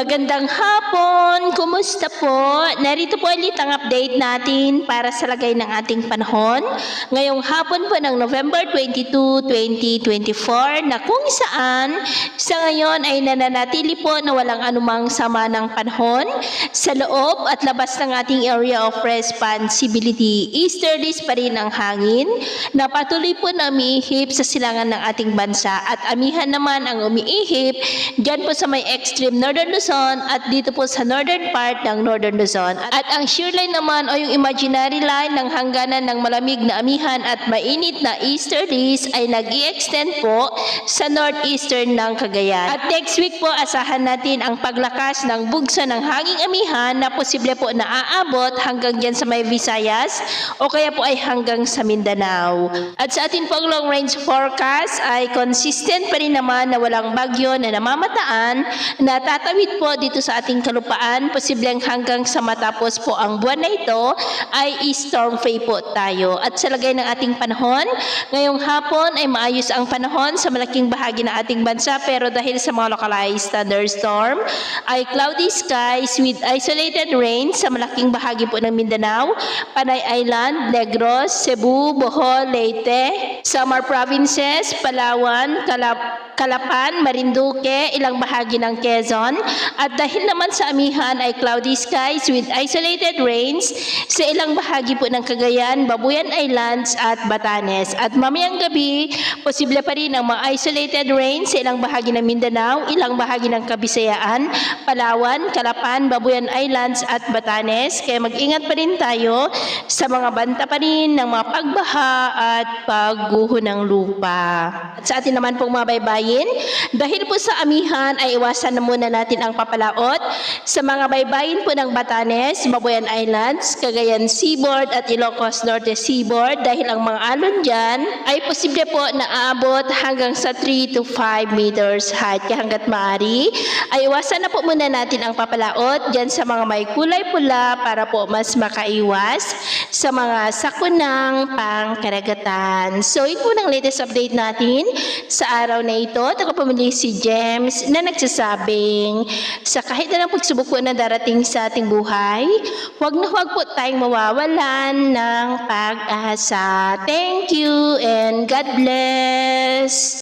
Magandang hapon! Kumusta po? Narito po ulit ang update natin para sa lagay ng ating panahon. Ngayong hapon po ng November 22, 2024 na kung saan sa ngayon ay nananatili po na walang anumang sama ng panahon sa loob at labas ng ating area of responsibility. Easterlies pa rin ang hangin na patuloy po na umiihip sa silangan ng ating bansa at amihan naman ang umiihip dyan po sa may extreme northern Luzon at dito po sa northern part ng northern Luzon. At ang shear line naman o yung imaginary line ng hangganan ng malamig na amihan at mainit na easterlies ay nag-i-extend po sa northeastern ng Cagayan. At next week po asahan natin ang paglakas ng bugso ng hanging amihan na posible po na aabot hanggang dyan sa may Visayas o kaya po ay hanggang sa Mindanao. At sa atin pong long range forecast ay consistent pa rin naman na walang bagyo na namamataan na tatawid po dito sa ating kalupaan, posibleng hanggang sa matapos po ang buwan na ito ay storm free po tayo. At sa lagay ng ating panahon, ngayong hapon ay maayos ang panahon sa malaking bahagi ng ating bansa pero dahil sa mga localized thunderstorm ay cloudy skies with isolated rain sa malaking bahagi po ng Mindanao, Panay Island, Negros, Cebu, Bohol, Leyte, Samar Provinces, Palawan, Calapan, Marinduque, ilang bahagi ng Quezon. At dahil naman sa amihan ay cloudy skies with isolated rains sa ilang bahagi po ng Cagayan, Babuyan Islands at Batanes. At mamayang gabi, posible pa rin ang mga isolated rains sa ilang bahagi ng Mindanao, ilang bahagi ng Kabisayaan, Palawan, Calapan, Babuyan Islands at Batanes. Kaya mag-ingat pa rin tayo sa mga banta pa rin ng mga pagbaha at pagguho ng lupa. At sa atin naman pong mga baybayin, dahil po sa amihan ay iwasan na muna natin ang papalaot sa mga baybayin po ng Batanes, Babuyan Islands, Cagayan Seaboard at Ilocos Norte Seaboard dahil ang mga alon dyan ay posible po na aabot hanggang sa 3 to 5 meters height. Kaya hanggat maaari ay iwasan na po muna natin ang papalaot dyan sa mga may kulay pula para po mas makaiwas sa mga sakunang pangkaragatan. So ito po ang latest update natin sa araw na ito. Tagapamili si James na nagsasabing sa kahit na ng pagsubok po na darating sa ating buhay, huwag na huwag po tayong mawawalan ng pag-asa. Thank you and God bless!